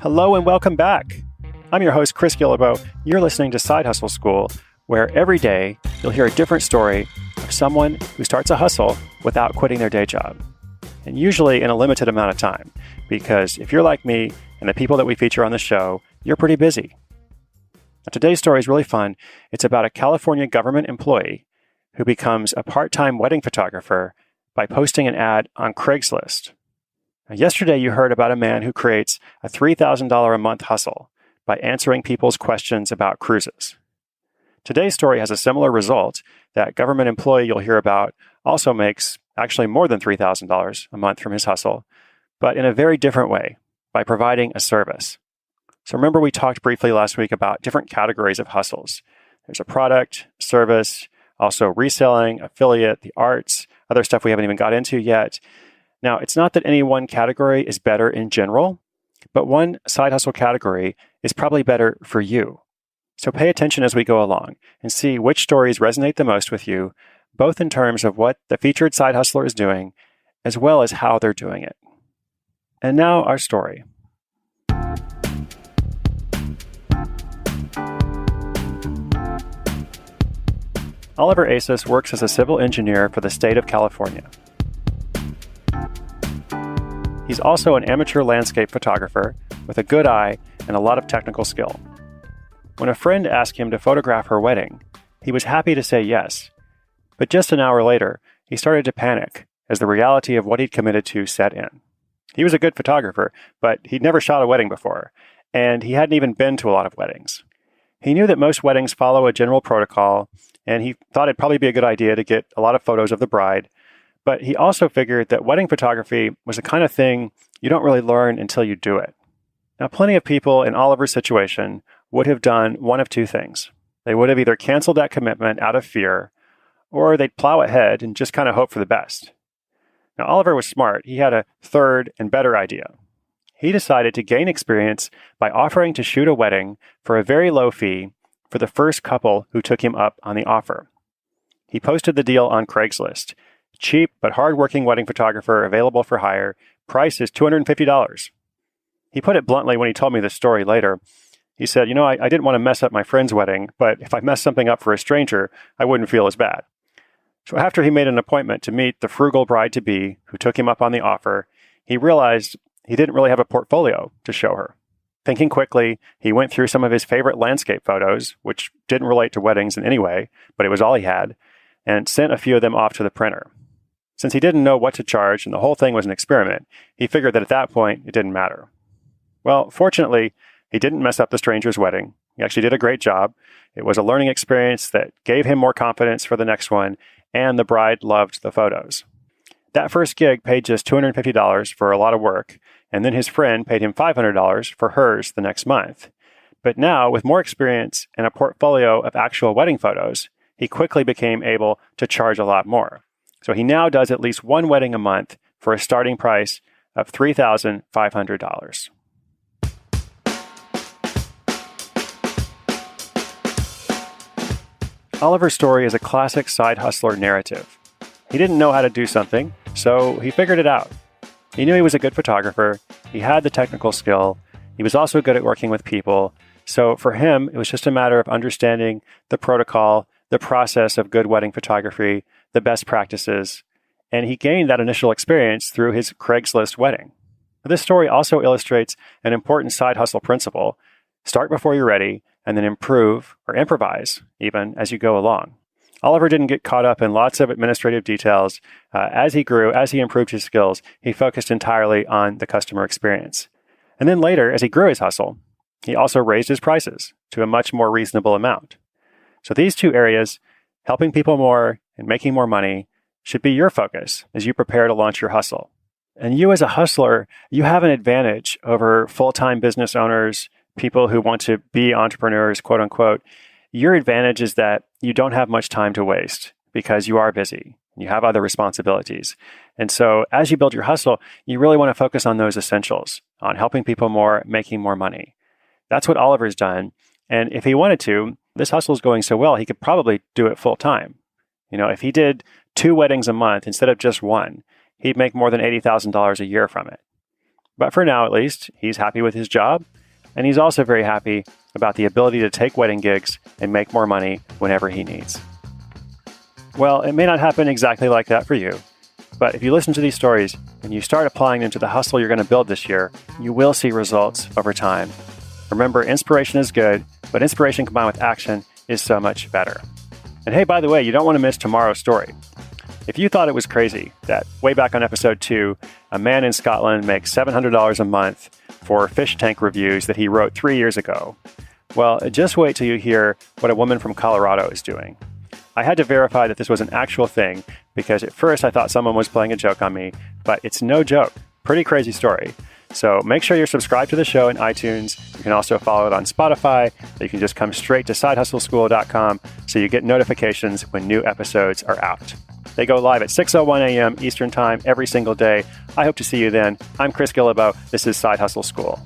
Hello and welcome back. I'm your host, CHRIS GUILLEBEAU. You're listening to Side Hustle School, where every day you'll hear a different story of someone who starts a hustle without quitting their day job. And usually in a limited amount of time, because if you're like me and the people that we feature on the show, you're pretty busy. Now, today's story is really fun. It's about a California government employee who becomes a part-time wedding photographer by posting an ad on Craigslist. Now, yesterday, you heard about a man who creates a $3,000 a month hustle by answering people's questions about cruises. Today's story has a similar result. That government employee you'll hear about also makes actually more than $3,000 a month from his hustle, but in a very different way, by providing a service. So remember, we talked briefly last week about different categories of hustles. There's a product, service, also reselling, affiliate, the arts, other stuff we haven't even got into yet. Now, it's not that any one category is better in general, but one side hustle category is probably better for you. So pay attention as we go along and see which stories resonate the most with you, both in terms of what the featured side hustler is doing, as well as how they're doing it. And now our story. Oliver Asis works as a civil engineer for the state of California. He's also an amateur landscape photographer with a good eye and a lot of technical skill. When a friend asked him to photograph her wedding, he was happy to say yes. But just an hour later, he started to panic as the reality of what he'd committed to set in. He was a good photographer, but he'd never shot a wedding before, and he hadn't even been to a lot of weddings. He knew that most weddings follow a general protocol, and he thought it'd probably be a good idea to get a lot of photos of the bride. But he also figured that wedding photography was the kind of thing you don't really learn until you do it. Now, plenty of people in Oliver's situation would have done one of two things. They would have either canceled that commitment out of fear, or they'd plow ahead and just kind of hope for the best. Now, Oliver was smart. He had a third and better idea. He decided to gain experience by offering to shoot a wedding for a very low fee for the first couple who took him up on the offer. He posted the deal on Craigslist. Cheap but hard-working wedding photographer available for hire. Price is $250. He put it bluntly when he told me this story later. He said, I didn't want to mess up my friend's wedding, but if I messed something up for a stranger, I wouldn't feel as bad. So after he made an appointment to meet the frugal bride-to-be who took him up on the offer, he realized he didn't really have a portfolio to show her. Thinking quickly, he went through some of his favorite landscape photos, which didn't relate to weddings in any way, but it was all he had, and sent a few of them off to the printer. Since he didn't know what to charge and the whole thing was an experiment, he figured that at that point, it didn't matter. Well, fortunately, he didn't mess up the stranger's wedding. He actually did a great job. It was a learning experience that gave him more confidence for the next one, and the bride loved the photos. That first gig paid just $250 for a lot of work, and then his friend paid him $500 for hers the next month. But now, with more experience and a portfolio of actual wedding photos, he quickly became able to charge a lot more. So he now does at least one wedding a month for a starting price of $3,500. Oliver's story is a classic side hustler narrative. He didn't know how to do something, so he figured it out. He knew he was a good photographer, he had the technical skill, he was also good at working with people, so for him, it was just a matter of understanding the protocol, the process of good wedding photography, the best practices, and he gained that initial experience through his Craigslist wedding. This story also illustrates an important side hustle principle: start before you're ready, and then improve or improvise even as you go along. Oliver didn't get caught up in lots of administrative details. As he grew, as he improved his skills, he focused entirely on the customer experience. And then later, as he grew his hustle, he also raised his prices to a much more reasonable amount. So these two areas, helping people more and making more money, should be your focus as you prepare to launch your hustle. And you as a hustler, you have an advantage over full-time business owners, people who want to be entrepreneurs, quote unquote. Your advantage is that you don't have much time to waste because you are busy. You have other responsibilities. And so as you build your hustle, you really want to focus on those essentials, on helping people more, making more money. That's what Oliver's done. And if he wanted to, this hustle is going so well, he could probably do it full time. If he did 2 weddings a month instead of just one, he'd make more than $80,000 a year from it. But for now, at least, he's happy with his job. And he's also very happy about the ability to take wedding gigs and make more money whenever he needs. Well, it may not happen exactly like that for you, but if you listen to these stories and you start applying them to the hustle you're going to build this year, you will see results over time. Remember, inspiration is good, but inspiration combined with action is so much better. And hey, by the way, you don't want to miss tomorrow's story. If you thought it was crazy that way back on episode 2, a man in Scotland makes $700 a month for fish tank reviews that he wrote 3 years ago, well, just wait till you hear what a woman from Colorado is doing. I had to verify that this was an actual thing because at first I thought someone was playing a joke on me, but it's no joke. Pretty crazy story. So make sure you're subscribed to the show in iTunes. You can also follow it on Spotify. You can just come straight to sidehustleschool.com so you get notifications when new episodes are out. They go live at 6:01 a.m. Eastern Time every single day. I hope to see you then. I'm Chris Guillebeau. This is Side Hustle School.